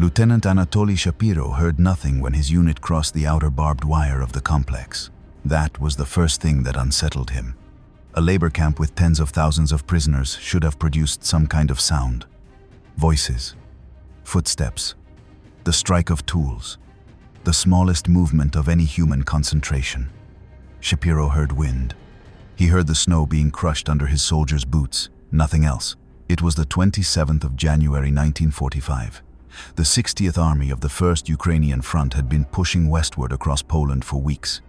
Lieutenant Anatoly Shapiro heard nothing when his unit crossed the outer barbed wire of the complex. That was the first thing that unsettled him. A labor camp with tens of thousands of prisoners should have produced some kind of sound. Voices, footsteps, the strike of tools, the smallest movement of any human concentration. Shapiro heard wind. He heard the snow being crushed under his soldiers' boots, nothing else. It was the 27th of January 1945. The 60th Army of the First Ukrainian Front had been pushing westward across Poland for weeks.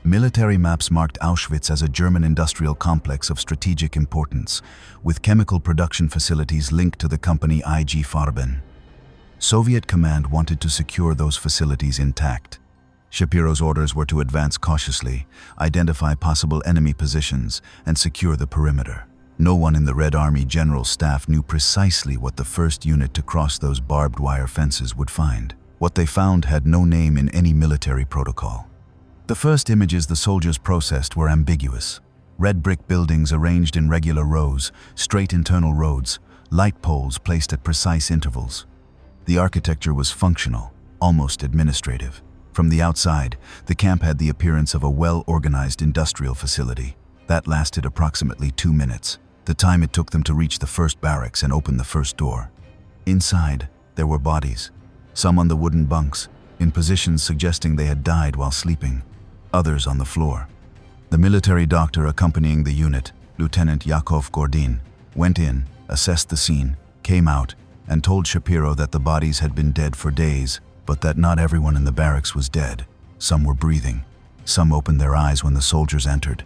Military maps marked Auschwitz as a German industrial complex of strategic importance, with chemical production facilities linked to the company IG Farben. Soviet command wanted to secure those facilities intact. Shapiro's orders were to advance cautiously, identify possible enemy positions, and secure the perimeter. No one in the Red Army General Staff knew precisely what the first unit to cross those barbed wire fences would find. What they found had no name in any military protocol. The first images the soldiers processed were ambiguous. Red brick buildings arranged in regular rows, straight internal roads, light poles placed at precise intervals. The architecture was functional, almost administrative. From the outside, the camp had the appearance of a well-organized industrial facility. That lasted approximately 2 minutes, the time it took them to reach the first barracks and open the first door. Inside, there were bodies, some on the wooden bunks, in positions suggesting they had died while sleeping, others on the floor. The military doctor accompanying the unit, Lieutenant Yakov Gordin, went in, assessed the scene, came out, and told Shapiro that the bodies had been dead for days, but that not everyone in the barracks was dead. Some were breathing. Some opened their eyes when the soldiers entered.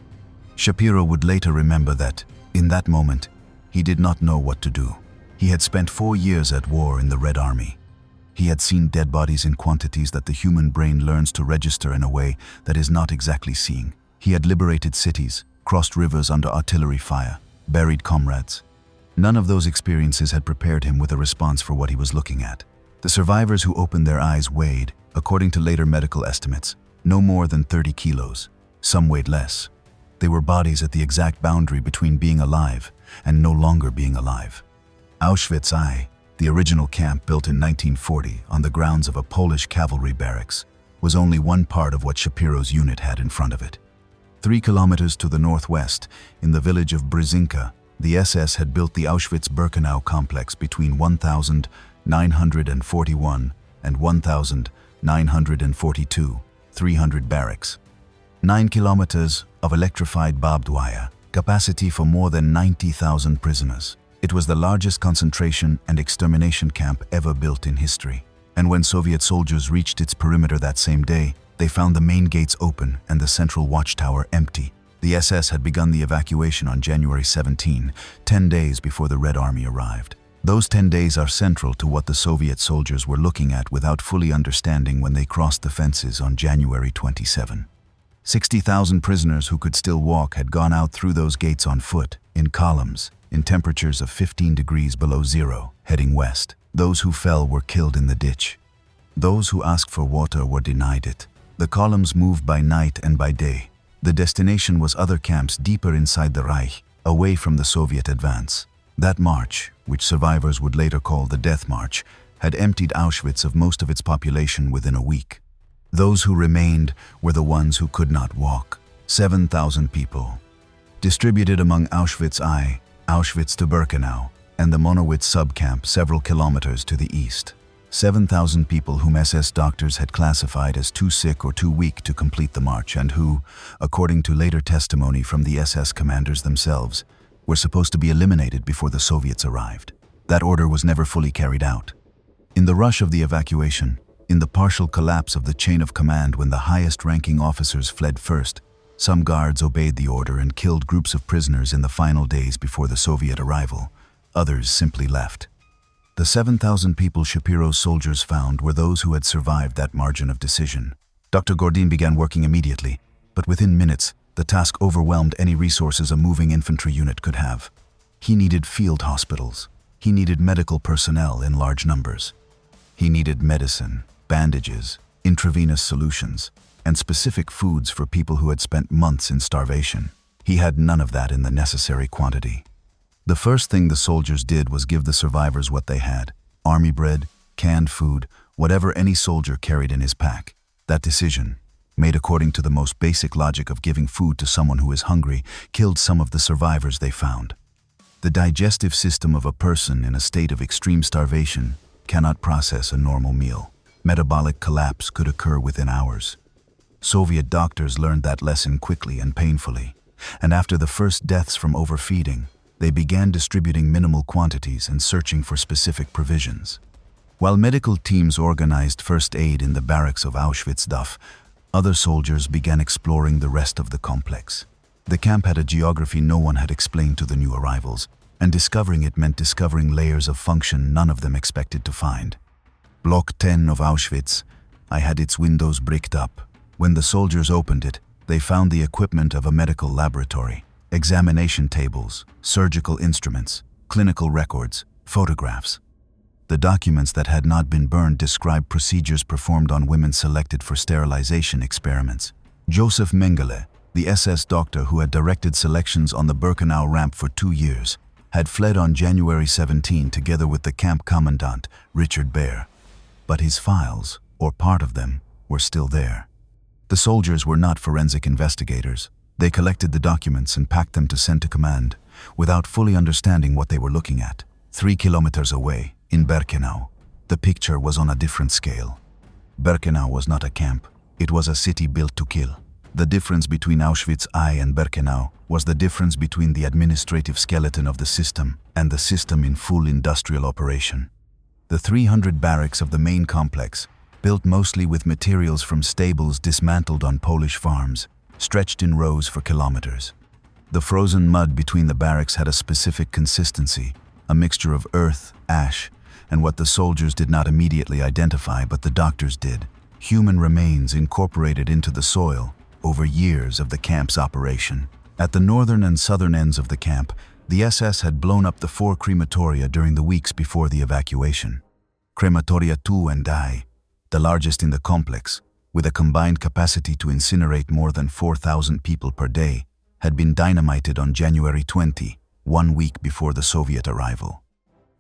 Shapiro would later remember that, in that moment, he did not know what to do. He had spent 4 years at war in the Red Army. He had seen dead bodies in quantities that the human brain learns to register in a way that is not exactly seeing. He had liberated cities, crossed rivers under artillery fire, buried comrades. None of those experiences had prepared him with a response for what he was looking at. The survivors who opened their eyes weighed, according to later medical estimates, no more than 30 kilos. Some weighed less. They were bodies at the exact boundary between being alive and no longer being alive. Auschwitz I, the original camp built in 1940 on the grounds of a Polish cavalry barracks, was only one part of what Shapiro's unit had in front of it. 3 kilometers to the northwest, in the village of Brzezinka, the SS had built the Auschwitz-Birkenau complex between 1941 and 1942, 300 barracks. 9 kilometers of electrified barbed wire, capacity for more than 90,000 prisoners. It was the largest concentration and extermination camp ever built in history. And when Soviet soldiers reached its perimeter that same day, they found the main gates open and the central watchtower empty. The SS had begun the evacuation on January 17, 10 days before the Red Army arrived. Those 10 days are central to what the Soviet soldiers were looking at without fully understanding when they crossed the fences on January 27. 60,000 prisoners who could still walk had gone out through those gates on foot, in columns, in temperatures of 15 degrees below zero, heading west. Those who fell were killed in the ditch. Those who asked for water were denied it. The columns moved by night and by day. The destination was other camps deeper inside the Reich, away from the Soviet advance. That march, which survivors would later call the Death March, had emptied Auschwitz of most of its population within a week. Those who remained were the ones who could not walk. 7,000 people, distributed among Auschwitz I, Auschwitz to Birkenau, and the Monowitz subcamp several kilometers to the east. 7,000 people whom SS doctors had classified as too sick or too weak to complete the march and who, according to later testimony from the SS commanders themselves, were supposed to be eliminated before the Soviets arrived. That order was never fully carried out. In the rush of the evacuation, in the partial collapse of the chain of command when the highest-ranking officers fled first, some guards obeyed the order and killed groups of prisoners in the final days before the Soviet arrival. Others simply left. The 7,000 people Shapiro's soldiers found were those who had survived that margin of decision. Dr. Gordin began working immediately, but within minutes, the task overwhelmed any resources a moving infantry unit could have. He needed field hospitals. He needed medical personnel in large numbers. He needed medicine, bandages, intravenous solutions, and specific foods for people who had spent months in starvation. He had none of that in the necessary quantity. The first thing the soldiers did was give the survivors what they had: army bread, canned food, whatever any soldier carried in his pack. That decision, made according to the most basic logic of giving food to someone who is hungry, killed some of the survivors they found. The digestive system of a person in a state of extreme starvation cannot process a normal meal. Metabolic collapse could occur within hours. Soviet doctors learned that lesson quickly and painfully, and after the first deaths from overfeeding, they began distributing minimal quantities and searching for specific provisions. While medical teams organized first aid in the barracks of Auschwitz I, other soldiers began exploring the rest of the complex. The camp had a geography no one had explained to the new arrivals, and discovering it meant discovering layers of function none of them expected to find. Block 10 of Auschwitz, I had its windows bricked up. When the soldiers opened it, they found the equipment of a medical laboratory, examination tables, surgical instruments, clinical records, photographs. The documents that had not been burned described procedures performed on women selected for sterilization experiments. Joseph Mengele, the SS doctor who had directed selections on the Birkenau ramp for 2 years, had fled on January 17 together with the camp commandant, Richard Baer. But his files, or part of them, were still there. The soldiers were not forensic investigators. They collected the documents and packed them to send to command, without fully understanding what they were looking at. 3 kilometers away, in Birkenau, the picture was on a different scale. Birkenau was not a camp. It was a city built to kill. The difference between Auschwitz I and Birkenau was the difference between the administrative skeleton of the system and the system in full industrial operation. The 300 barracks of the main complex, built mostly with materials from stables dismantled on Polish farms, stretched in rows for kilometers. The frozen mud between the barracks had a specific consistency, a mixture of earth, ash, and what the soldiers did not immediately identify but the doctors did, human remains incorporated into the soil over years of the camp's operation. At the northern and southern ends of the camp, the SS had blown up the 4 crematoria during the weeks before the evacuation. Crematoria II and I, the largest in the complex, with a combined capacity to incinerate more than 4,000 people per day, had been dynamited on January 20, 1 week before the Soviet arrival.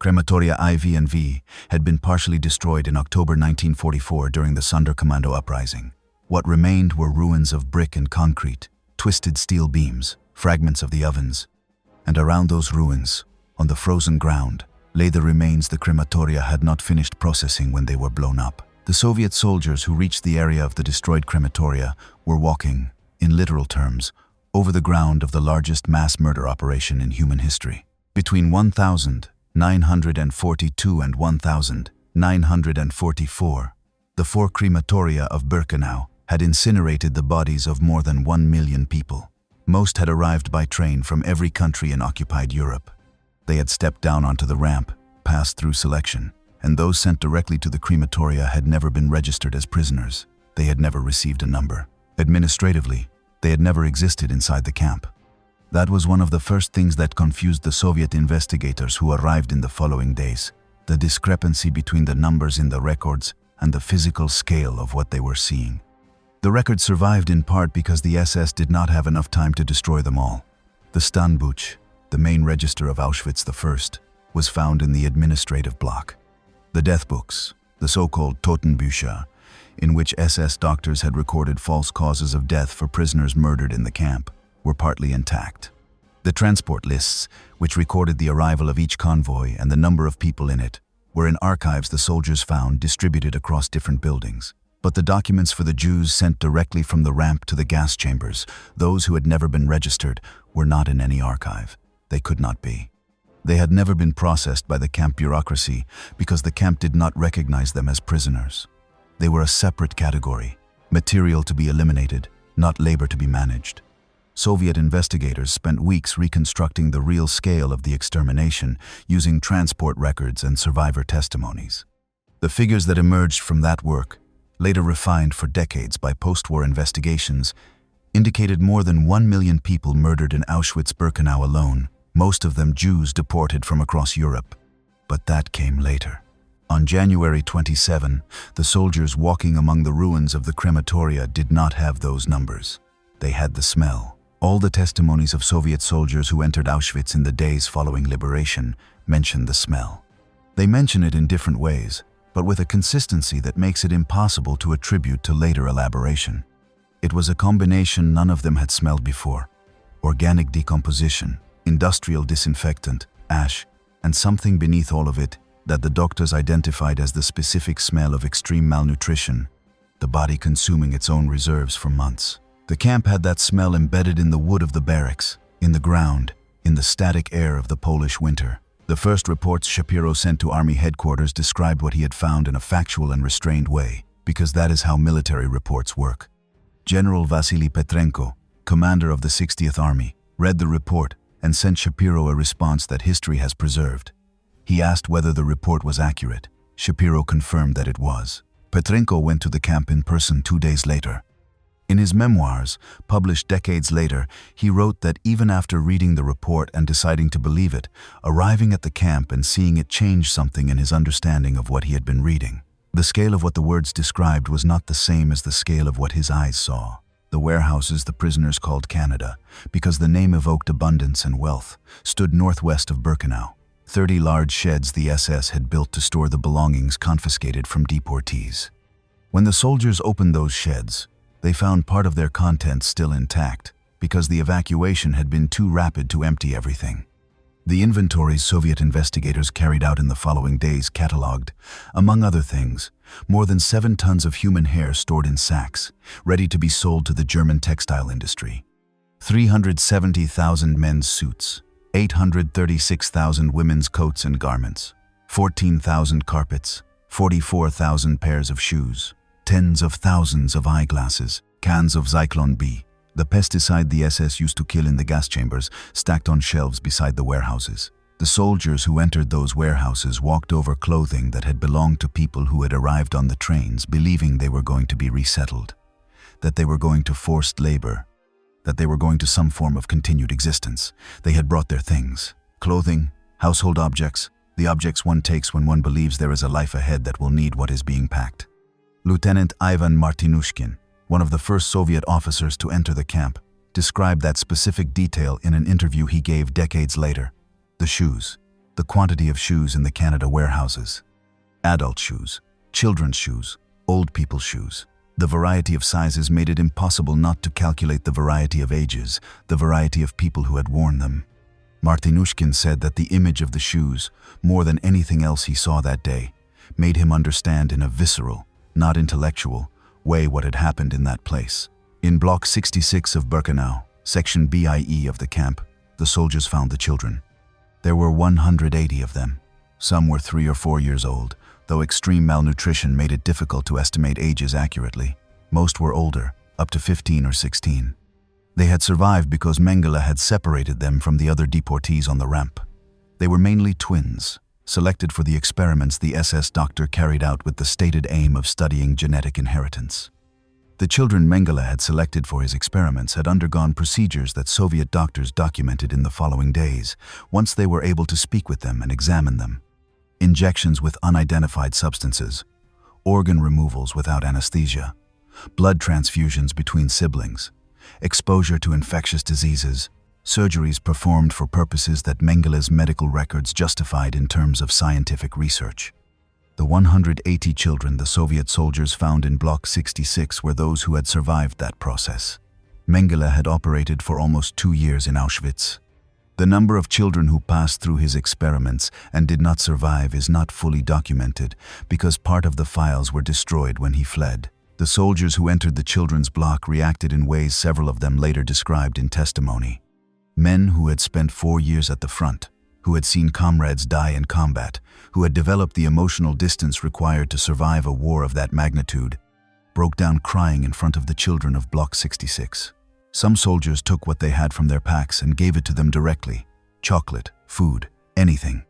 Crematoria IV and V had been partially destroyed in October 1944 during the Sonderkommando uprising. What remained were ruins of brick and concrete, twisted steel beams, fragments of the ovens. And around those ruins, on the frozen ground, lay the remains the crematoria had not finished processing when they were blown up. The Soviet soldiers who reached the area of the destroyed crematoria were walking, in literal terms, over the ground of the largest mass murder operation in human history. Between 1942 and 1944, the 4 crematoria of Birkenau had incinerated the bodies of more than 1 million people. Most had arrived by train from every country in occupied Europe. They had stepped down onto the ramp, passed through selection, and those sent directly to the crematoria had never been registered as prisoners. They had never received a number. Administratively, they had never existed inside the camp. That was one of the first things that confused the Soviet investigators who arrived in the following days, the discrepancy between the numbers in the records and the physical scale of what they were seeing. The records survived in part because the SS did not have enough time to destroy them all. The Stammbuch, the main register of Auschwitz I, was found in the administrative block. The death books, the so-called Totenbücher, in which SS doctors had recorded false causes of death for prisoners murdered in the camp, were partly intact. The transport lists, which recorded the arrival of each convoy and the number of people in it, were in archives the soldiers found distributed across different buildings. But the documents for the Jews sent directly from the ramp to the gas chambers, those who had never been registered, were not in any archive. They could not be. They had never been processed by the camp bureaucracy because the camp did not recognize them as prisoners. They were a separate category, material to be eliminated, not labor to be managed. Soviet investigators spent weeks reconstructing the real scale of the extermination using transport records and survivor testimonies. The figures that emerged from that work, later refined for decades by post-war investigations, indicated more than 1 million people murdered in Auschwitz-Birkenau alone, most of them Jews deported from across Europe. But that came later. On January 27, the soldiers walking among the ruins of the crematoria did not have those numbers. They had the smell. All the testimonies of Soviet soldiers who entered Auschwitz in the days following liberation mention the smell. They mention it in different ways. but with a consistency that makes it impossible to attribute to later elaboration. It was a combination none of them had smelled before: organic decomposition, industrial disinfectant, ash, and something beneath all of it that the doctors identified as the specific smell of extreme malnutrition, the body consuming its own reserves for months. The camp had that smell embedded in the wood of the barracks, in the ground, in the static air of the Polish winter. The first reports Shapiro sent to Army headquarters described what he had found in a factual and restrained way, because that is how military reports work. General Vasily Petrenko, commander of the 60th Army, read the report and sent Shapiro a response that history has preserved. He asked whether the report was accurate. Shapiro confirmed that it was. Petrenko went to the camp in person 2 days later. In his memoirs, published decades later, he wrote that even after reading the report and deciding to believe it, arriving at the camp and seeing it changed something in his understanding of what he had been reading. The scale of what the words described was not the same as the scale of what his eyes saw. The warehouses the prisoners called Canada, because the name evoked abundance and wealth, stood northwest of Birkenau. 30 large sheds the SS had built to store the belongings confiscated from deportees. When the soldiers opened those sheds, they found part of their contents still intact, because the evacuation had been too rapid to empty everything. The inventories Soviet investigators carried out in the following days catalogued, among other things, more than 7 tons of human hair stored in sacks, ready to be sold to the German textile industry, 370,000 men's suits, 836,000 women's coats and garments, 14,000 carpets, 44,000 pairs of shoes, tens of thousands of eyeglasses, cans of Zyklon B, the pesticide the SS used to kill in the gas chambers, stacked on shelves beside the warehouses. The soldiers who entered those warehouses walked over clothing that had belonged to people who had arrived on the trains believing they were going to be resettled, that they were going to forced labor, that they were going to some form of continued existence. They had brought their things: clothing, household objects, the objects one takes when one believes there is a life ahead that will need what is being packed. Lieutenant Ivan Martinushkin, one of the first Soviet officers to enter the camp, described that specific detail in an interview he gave decades later. The shoes, the quantity of shoes in the Canada warehouses. Adult shoes, children's shoes, old people's shoes. The variety of sizes made it impossible not to calculate the variety of ages, the variety of people who had worn them. Martinushkin said that the image of the shoes, more than anything else he saw that day, made him understand in a visceral, not intellectual, way what had happened in that place. In Block 66 of Birkenau, Section BIE of the camp, the soldiers found the children. There were 180 of them. Some were 3 or 4 years old, though extreme malnutrition made it difficult to estimate ages accurately. Most were older, up to 15 or 16. They had survived because Mengele had separated them from the other deportees on the ramp. They were mainly twins, selected for the experiments the SS doctor carried out with the stated aim of studying genetic inheritance. The children Mengele had selected for his experiments had undergone procedures that Soviet doctors documented in the following days, once they were able to speak with them and examine them. Injections with unidentified substances, organ removals without anesthesia, blood transfusions between siblings, exposure to infectious diseases, surgeries performed for purposes that Mengele's medical records justified in terms of scientific research. The 180 children the Soviet soldiers found in Block 66 were those who had survived that process. Mengele had operated for almost 2 years in Auschwitz. The number of children who passed through his experiments and did not survive is not fully documented because part of the files were destroyed when he fled. The soldiers who entered the children's block reacted in ways several of them later described in testimony. Men who had spent 4 years at the front, who had seen comrades die in combat, who had developed the emotional distance required to survive a war of that magnitude, broke down crying in front of the children of Block 66. Some soldiers took what they had from their packs and gave it to them directly: chocolate, food, anything.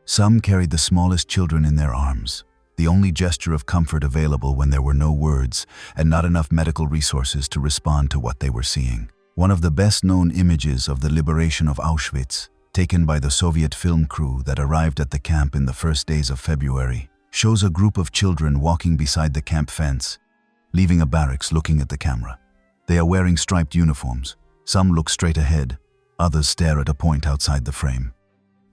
Some carried the smallest children in their arms, the only gesture of comfort available when there were no words and not enough medical resources to respond to what they were seeing. One of the best-known images of the liberation of Auschwitz, taken by the Soviet film crew that arrived at the camp in the first days of February, shows a group of children walking beside the camp fence, leaving a barracks looking at the camera. They are wearing striped uniforms. Some look straight ahead, others stare at a point outside the frame.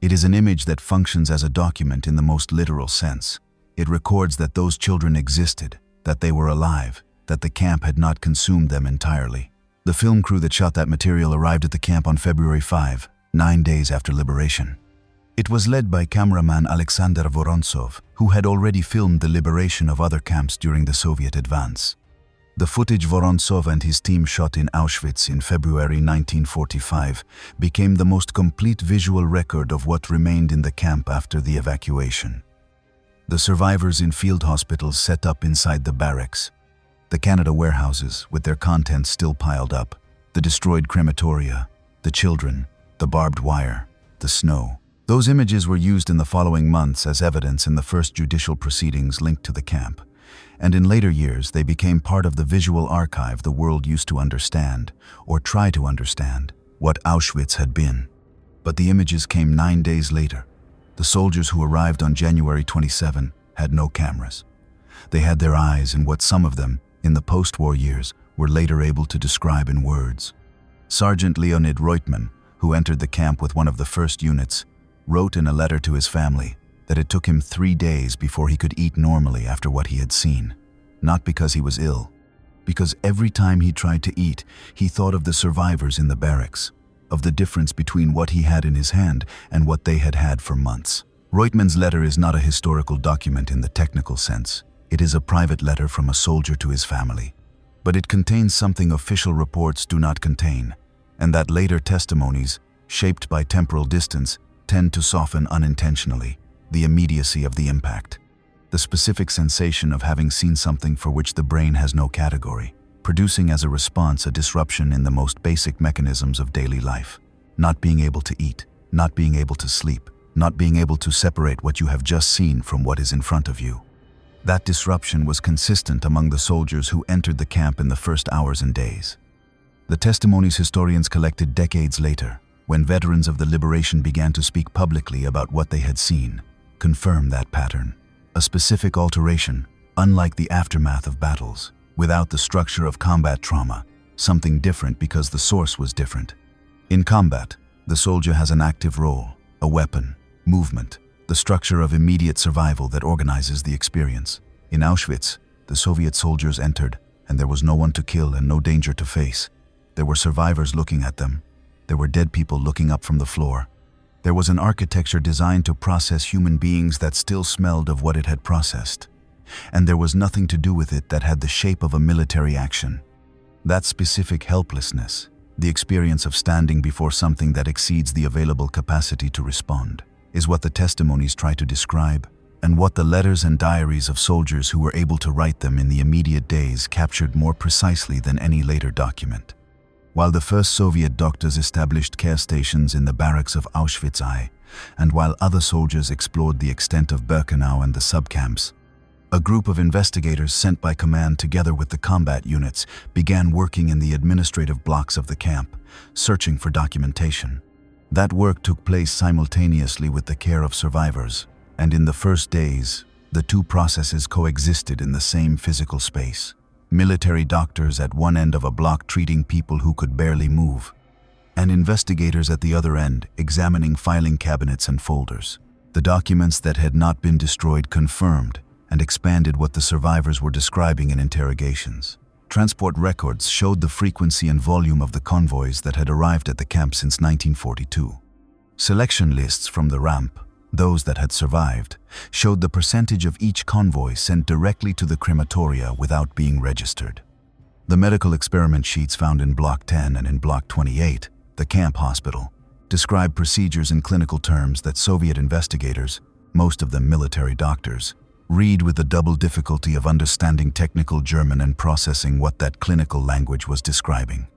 It is an image that functions as a document in the most literal sense. It records that those children existed, that they were alive, that the camp had not consumed them entirely. The film crew that shot that material arrived at the camp on February 5, 9 days after liberation. It was led by cameraman Alexander Vorontsov, who had already filmed the liberation of other camps during the Soviet advance. The footage Vorontsov and his team shot in Auschwitz in February 1945 became the most complete visual record of what remained in the camp after the evacuation. The survivors in field hospitals set up inside the barracks, the Canada warehouses with their contents still piled up, the destroyed crematoria, the children, the barbed wire, the snow. Those images were used in the following months as evidence in the first judicial proceedings linked to the camp, and in later years they became part of the visual archive the world used to understand, or try to understand, what Auschwitz had been. But the images came 9 days later. The soldiers who arrived on January 27 had no cameras. They had their eyes in what some of them, in the post-war years, were later able to describe in words. Sergeant Leonid Reutemann, who entered the camp with one of the first units, wrote in a letter to his family that it took him 3 days before he could eat normally after what he had seen. Not because he was ill, because every time he tried to eat, he thought of the survivors in the barracks, of the difference between what he had in his hand and what they had had for months. Reutemann's letter is not a historical document in the technical sense. It is a private letter from a soldier to his family. But it contains something official reports do not contain, and that later testimonies, shaped by temporal distance, tend to soften unintentionally: the immediacy of the impact, the specific sensation of having seen something for which the brain has no category, producing as a response a disruption in the most basic mechanisms of daily life. Not being able to eat, not being able to sleep, not being able to separate what you have just seen from what is in front of you. That disruption was consistent among the soldiers who entered the camp in the first hours and days. The testimonies historians collected decades later, when veterans of the liberation began to speak publicly about what they had seen, confirm that pattern. A specific alteration, unlike the aftermath of battles, without the structure of combat trauma, something different because the source was different. In combat, the soldier has an active role, a weapon, movement, the structure of immediate survival that organizes the experience. In Auschwitz, the Soviet soldiers entered, and there was no one to kill and no danger to face. There were survivors looking at them. There were dead people looking up from the floor. There was an architecture designed to process human beings that still smelled of what it had processed. And there was nothing to do with it that had the shape of a military action. That specific helplessness, the experience of standing before something that exceeds the available capacity to respond, is what the testimonies try to describe, and what the letters and diaries of soldiers who were able to write them in the immediate days captured more precisely than any later document. While the first Soviet doctors established care stations in the barracks of Auschwitz I, and while other soldiers explored the extent of Birkenau and the subcamps, a group of investigators sent by command together with the combat units began working in the administrative blocks of the camp, searching for documentation. That work took place simultaneously with the care of survivors, and in the first days, the two processes coexisted in the same physical space. Military doctors at one end of a block treating people who could barely move, and investigators at the other end examining filing cabinets and folders. The documents that had not been destroyed confirmed and expanded what the survivors were describing in interrogations. Transport records showed the frequency and volume of the convoys that had arrived at the camp since 1942. Selection lists from the ramp, those that had survived, showed the percentage of each convoy sent directly to the crematoria without being registered. The medical experiment sheets found in Block 10 and in Block 28, the camp hospital, describe procedures in clinical terms that Soviet investigators, most of them military doctors, read with the double difficulty of understanding technical German and processing what that clinical language was describing.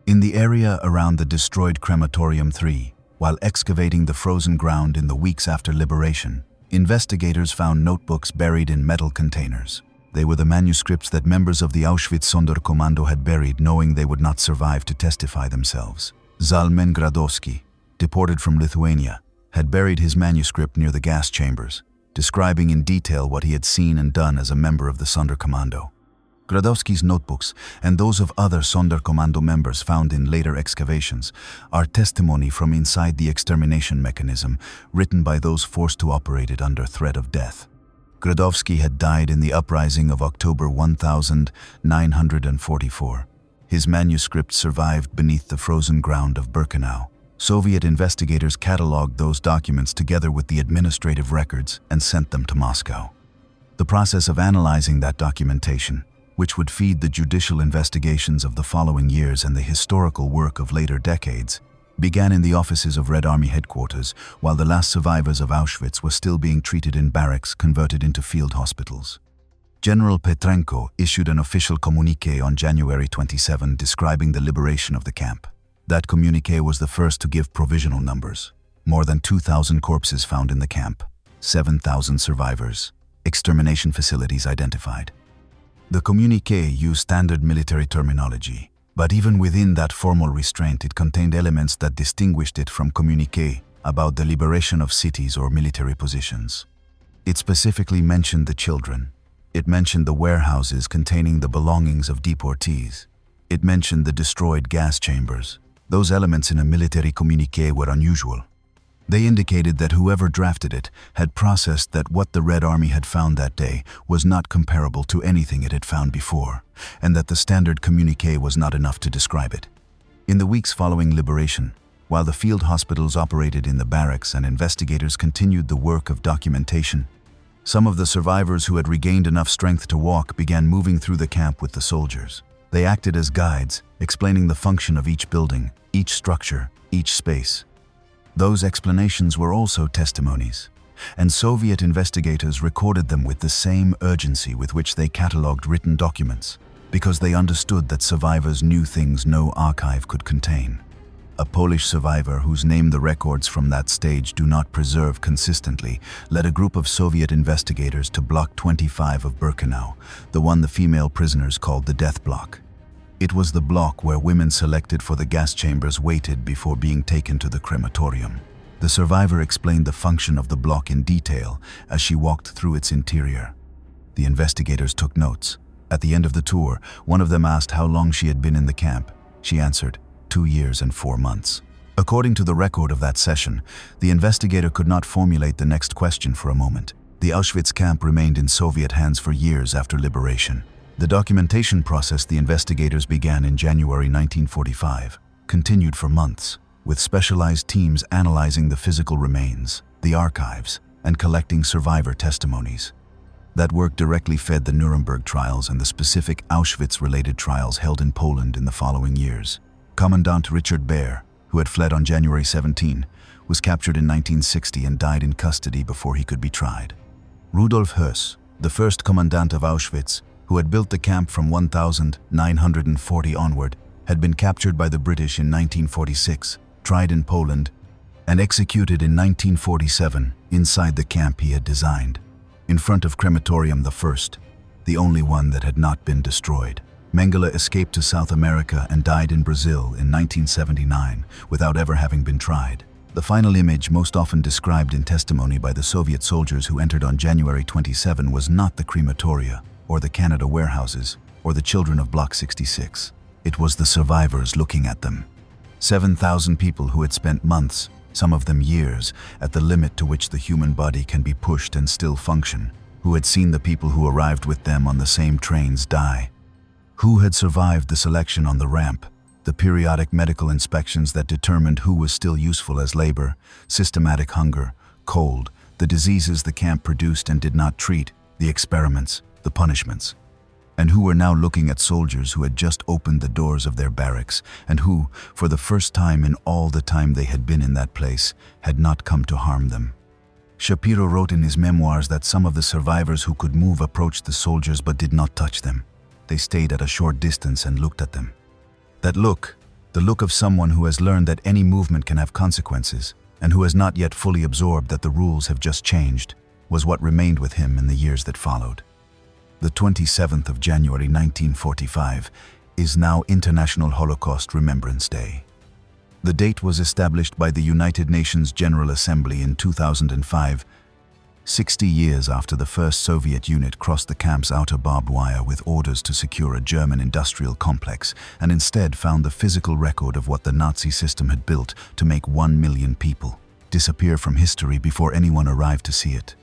In the area around the destroyed Crematorium 3, while excavating the frozen ground in the weeks after liberation, investigators found notebooks buried in metal containers. They were the manuscripts that members of the Auschwitz Sonderkommando had buried, knowing they would not survive to testify themselves. Zalmen Gradowski, deported from Lithuania, had buried his manuscript near the gas chambers, describing in detail what he had seen and done as a member of the Sonderkommando. Gradowski's notebooks and those of other Sonderkommando members found in later excavations are testimony from inside the extermination mechanism, written by those forced to operate it under threat of death. Gradowski had died in the uprising of October 1944. His manuscript survived beneath the frozen ground of Birkenau. Soviet investigators catalogued those documents together with the administrative records and sent them to Moscow. The process of analyzing that documentation, which would feed the judicial investigations of the following years and the historical work of later decades, began in the offices of Red Army headquarters, while the last survivors of Auschwitz were still being treated in barracks converted into field hospitals. General Petrenko issued an official communiqué on January 27 describing the liberation of the camp. That communiqué was the first to give provisional numbers. More than 2,000 corpses found in the camp, 7,000 survivors, extermination facilities identified. The communiqué used standard military terminology, but even within that formal restraint it contained elements that distinguished it from communiqué about the liberation of cities or military positions. It specifically mentioned the children. It mentioned the warehouses containing the belongings of deportees. It mentioned the destroyed gas chambers. Those elements in a military communiqué were unusual. They indicated that whoever drafted it had processed that what the Red Army had found that day was not comparable to anything it had found before, and that the standard communiqué was not enough to describe it. In the weeks following liberation, while the field hospitals operated in the barracks and investigators continued the work of documentation, some of the survivors who had regained enough strength to walk began moving through the camp with the soldiers. They acted as guides, explaining the function of each building, each structure, each space. Those explanations were also testimonies, and Soviet investigators recorded them with the same urgency with which they catalogued written documents, because they understood that survivors knew things no archive could contain. A Polish survivor, whose name the records from that stage do not preserve consistently, led a group of Soviet investigators to Block 25 of Birkenau, the one the female prisoners called the Death Block. It was the block where women selected for the gas chambers waited before being taken to the crematorium. The survivor explained the function of the block in detail as she walked through its interior. The investigators took notes. At the end of the tour, one of them asked how long she had been in the camp. She answered, 2 years and 4 months. According to the record of that session, the investigator could not formulate the next question for a moment. The Auschwitz camp remained in Soviet hands for years after liberation. The documentation process the investigators began in January 1945 continued for months, with specialized teams analyzing the physical remains, the archives, and collecting survivor testimonies. That work directly fed the Nuremberg trials and the specific Auschwitz-related trials held in Poland in the following years. Commandant Richard Baer, who had fled on January 17, was captured in 1960 and died in custody before he could be tried. Rudolf Höss, the first commandant of Auschwitz, who had built the camp from 1940 onward, had been captured by the British in 1946, tried in Poland, and executed in 1947 inside the camp he had designed, in front of Crematorium I, the only one that had not been destroyed. Mengele escaped to South America and died in Brazil in 1979 without ever having been tried. The final image most often described in testimony by the Soviet soldiers who entered on January 27 was not the crematoria, or the Canada warehouses, or the children of Block 66. It was the survivors looking at them. 7,000 people who had spent months, some of them years, at the limit to which the human body can be pushed and still function, who had seen the people who arrived with them on the same trains die, who had survived the selection on the ramp, the periodic medical inspections that determined who was still useful as labor, systematic hunger, cold, the diseases the camp produced and did not treat, the experiments, the punishments, and who were now looking at soldiers who had just opened the doors of their barracks and who, for the first time in all the time they had been in that place, had not come to harm them. Shapiro wrote in his memoirs that some of the survivors who could move approached the soldiers but did not touch them. They stayed at a short distance and looked at them. That look, the look of someone who has learned that any movement can have consequences and who has not yet fully absorbed that the rules have just changed, was what remained with him in the years that followed. The 27th of January 1945 is now International Holocaust Remembrance Day. The date was established by the United Nations General Assembly in 2005, 60 years after the first Soviet unit crossed the camp's outer barbed wire with orders to secure a German industrial complex and instead found the physical record of what the Nazi system had built to make 1 million people disappear from history before anyone arrived to see it.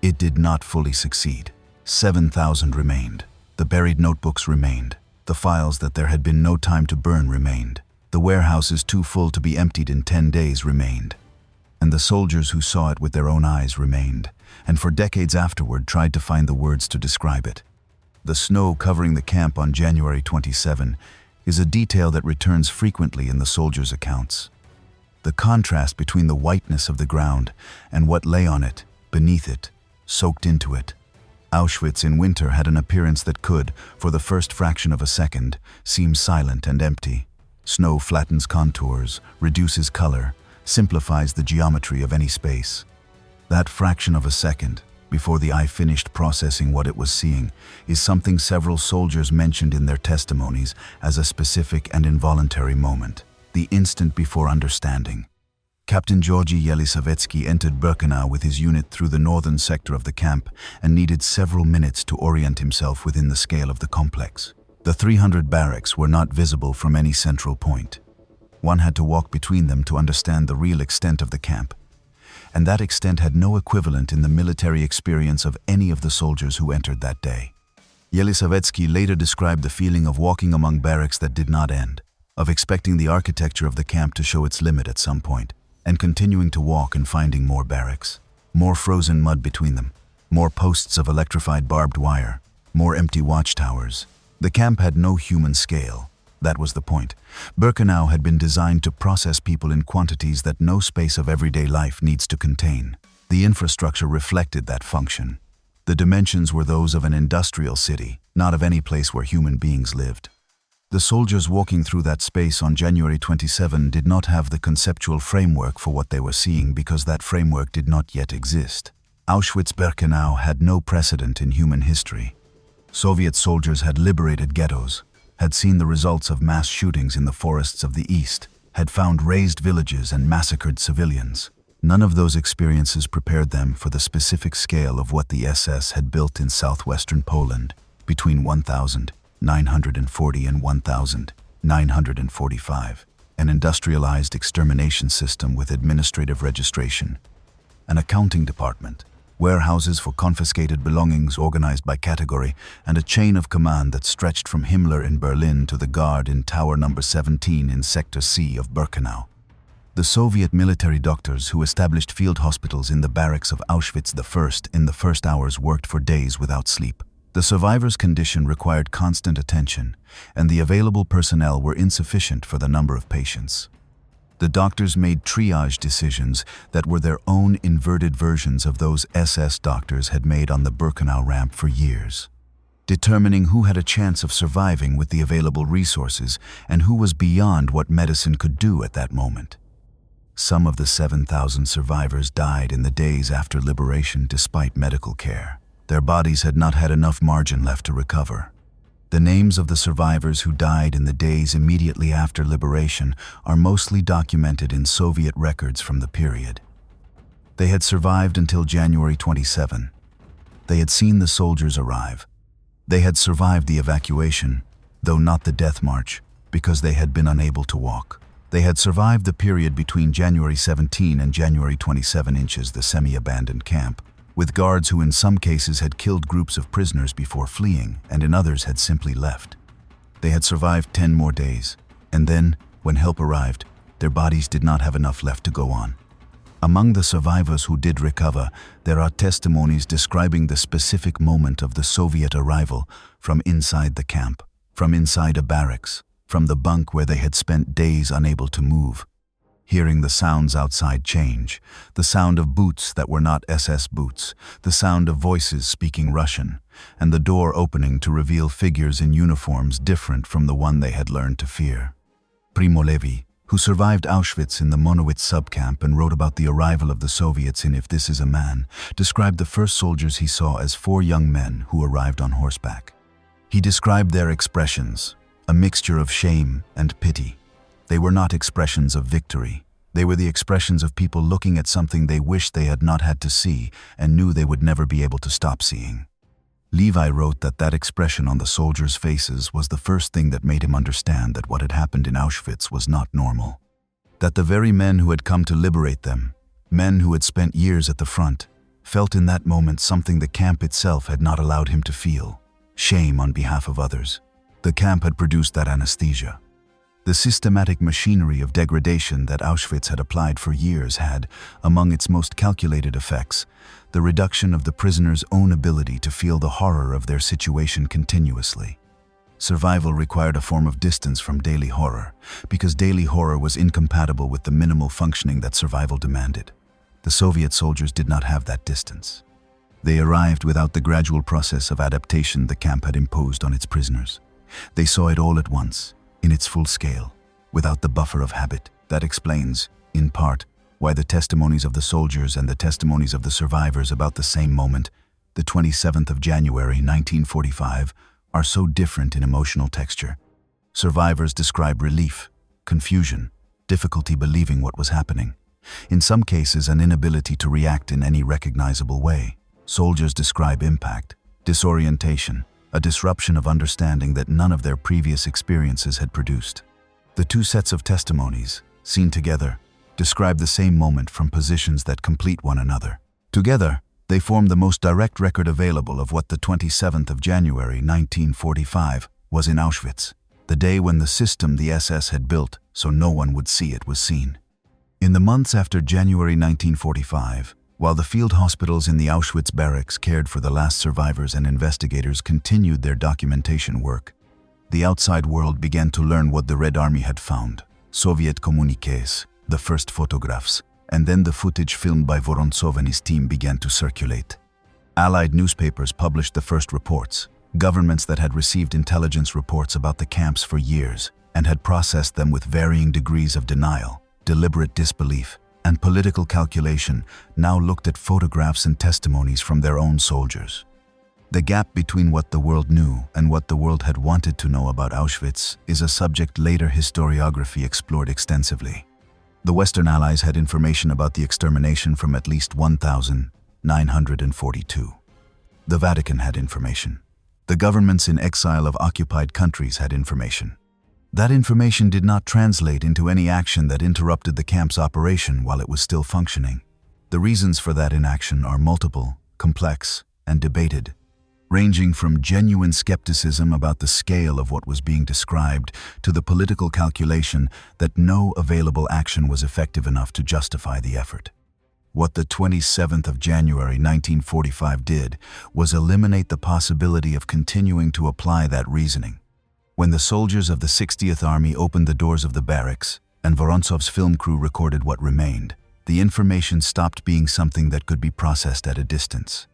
It did not fully succeed. 7,000 remained. The buried notebooks remained. The files that there had been no time to burn remained. The warehouses too full to be emptied in 10 days remained. And the soldiers who saw it with their own eyes remained, and for decades afterward tried to find the words to describe it. The snow covering the camp on January 27 is a detail that returns frequently in the soldiers' accounts. The contrast between the whiteness of the ground and what lay on it, beneath it, soaked into it. Auschwitz in winter had an appearance that could, for the first fraction of a second, seem silent and empty. Snow flattens contours, reduces color, simplifies the geometry of any space. That fraction of a second, before the eye finished processing what it was seeing, is something several soldiers mentioned in their testimonies as a specific and involuntary moment, the instant before understanding. Captain Georgy Yelisavetsky entered Birkenau with his unit through the northern sector of the camp and needed several minutes to orient himself within the scale of the complex. The 300 barracks were not visible from any central point. One had to walk between them to understand the real extent of the camp, and that extent had no equivalent in the military experience of any of the soldiers who entered that day. Yelisavetsky later described the feeling of walking among barracks that did not end, of expecting the architecture of the camp to show its limit at some point, and continuing to walk and finding more barracks, more frozen mud between them, more posts of electrified barbed wire, more empty watchtowers. The camp had no human scale. That was the point. Birkenau had been designed to process people in quantities that no space of everyday life needs to contain. The infrastructure reflected that function. The dimensions were those of an industrial city, not of any place where human beings lived. The soldiers walking through that space on January 27 did not have the conceptual framework for what they were seeing because that framework did not yet exist. Auschwitz-Birkenau had no precedent in human history. Soviet soldiers had liberated ghettos, had seen the results of mass shootings in the forests of the East, had found razed villages and massacred civilians. None of those experiences prepared them for the specific scale of what the SS had built in southwestern Poland between 1940 and 1945, an industrialized extermination system with administrative registration, an accounting department, warehouses for confiscated belongings organized by category, and a chain of command that stretched from Himmler in Berlin to the guard in Tower No. 17 in Sector C of Birkenau. The Soviet military doctors who established field hospitals in the barracks of Auschwitz I in the first hours worked for days without sleep. The survivors' condition required constant attention, and the available personnel were insufficient for the number of patients. The doctors made triage decisions that were their own inverted versions of those SS doctors had made on the Birkenau ramp for years, determining who had a chance of surviving with the available resources and who was beyond what medicine could do at that moment. Some of the 7,000 survivors died in the days after liberation despite medical care. Their bodies had not had enough margin left to recover. The names of the survivors who died in the days immediately after liberation are mostly documented in Soviet records from the period. They had survived until January 27. They had seen the soldiers arrive. They had survived the evacuation, though not the death march, because they had been unable to walk. They had survived the period between January 17 and January 27 inches, the semi-abandoned camp, with guards who in some cases had killed groups of prisoners before fleeing and in others had simply left. They had survived 10 more days, and then, when help arrived, their bodies did not have enough left to go on. Among the survivors who did recover, there are testimonies describing the specific moment of the Soviet arrival from inside the camp, from inside a barracks, from the bunk where they had spent days unable to move. Hearing the sounds outside change, the sound of boots that were not SS boots, the sound of voices speaking Russian, and the door opening to reveal figures in uniforms different from the one they had learned to fear. Primo Levi, who survived Auschwitz in the Monowitz subcamp and wrote about the arrival of the Soviets in If This Is a Man, described the first soldiers he saw as 4 young men who arrived on horseback. He described their expressions, a mixture of shame and pity. They were not expressions of victory. They were the expressions of people looking at something they wished they had not had to see and knew they would never be able to stop seeing. Levi wrote that expression on the soldiers' faces was the first thing that made him understand that what had happened in Auschwitz was not normal. That the very men who had come to liberate them, men who had spent years at the front, felt in that moment something the camp itself had not allowed him to feel: shame on behalf of others. The camp had produced that anesthesia. The systematic machinery of degradation that Auschwitz had applied for years had, among its most calculated effects, the reduction of the prisoners' own ability to feel the horror of their situation continuously. Survival required a form of distance from daily horror, because daily horror was incompatible with the minimal functioning that survival demanded. The Soviet soldiers did not have that distance. They arrived without the gradual process of adaptation the camp had imposed on its prisoners. They saw it all at once, in its full scale, without the buffer of habit. That explains, in part, why the testimonies of the soldiers and the testimonies of the survivors about the same moment, the 27th of January 1945, are so different in emotional texture. Survivors describe relief, confusion, difficulty believing what was happening. In some cases, an inability to react in any recognizable way. Soldiers describe impact, disorientation, a disruption of understanding that none of their previous experiences had produced. The two sets of testimonies, seen together, describe the same moment from positions that complete one another. Together, they form the most direct record available of what the 27th of January 1945 was in Auschwitz, the day when the system the SS had built so no one would see it was seen. In the months after January 1945, while the field hospitals in the Auschwitz barracks cared for the last survivors and investigators continued their documentation work, the outside world began to learn what the Red Army had found: Soviet communiques, the first photographs, and then the footage filmed by Vorontsov and his team began to circulate. Allied newspapers published the first reports. Governments that had received intelligence reports about the camps for years and had processed them with varying degrees of denial, deliberate disbelief, and political calculation now looked at photographs and testimonies from their own soldiers. The gap between what the world knew and what the world had wanted to know about Auschwitz is a subject later historiography explored extensively. The Western Allies had information about the extermination from at least 1,942. The Vatican had information. The governments in exile of occupied countries had information. That information did not translate into any action that interrupted the camp's operation while it was still functioning. The reasons for that inaction are multiple, complex, and debated, ranging from genuine skepticism about the scale of what was being described to the political calculation that no available action was effective enough to justify the effort. What the 27th of January 1945 did was eliminate the possibility of continuing to apply that reasoning. When the soldiers of the 60th Army opened the doors of the barracks and Vorontsov's film crew recorded what remained, the information stopped being something that could be processed at a distance.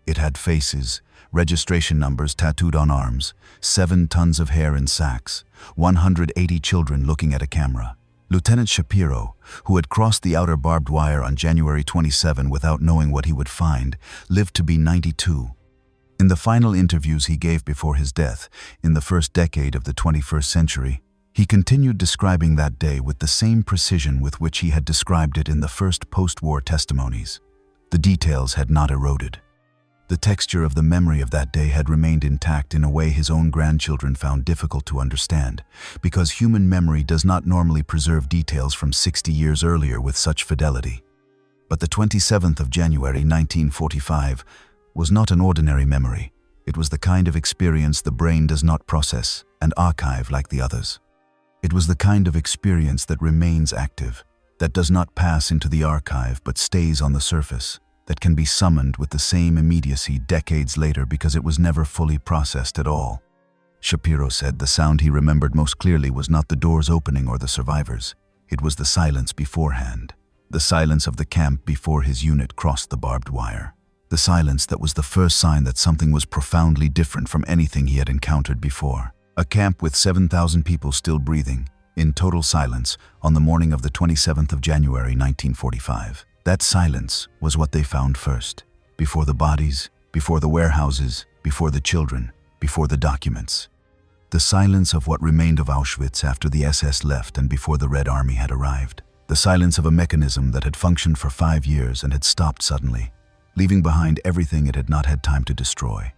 It had faces, registration numbers tattooed on arms, 7 tons of hair in sacks, 180 children looking at a camera. Lieutenant Shapiro, who had crossed the outer barbed wire on January 27 without knowing what he would find, lived to be 92. In the final interviews he gave before his death, in the first decade of the 21st century, he continued describing that day with the same precision with which he had described it in the first post-war testimonies. The details had not eroded. The texture of the memory of that day had remained intact in a way his own grandchildren found difficult to understand, because human memory does not normally preserve details from 60 years earlier with such fidelity. But the 27th of January 1945 was not an ordinary memory. It was the kind of experience the brain does not process and archive like the others. It was the kind of experience that remains active, that does not pass into the archive but stays on the surface, that can be summoned with the same immediacy decades later because it was never fully processed at all. Shapiro said the sound he remembered most clearly was not the doors opening or the survivors. It was the silence beforehand, the silence of the camp before his unit crossed the barbed wire. The silence that was the first sign that something was profoundly different from anything he had encountered before. A camp with 7,000 people still breathing, in total silence, on the morning of the 27th of January 1945. That silence was what they found first, before the bodies, before the warehouses, before the children, before the documents. The silence of what remained of Auschwitz after the SS left and before the Red Army had arrived. The silence of a mechanism that had functioned for 5 years and had stopped suddenly, leaving behind everything it had not had time to destroy.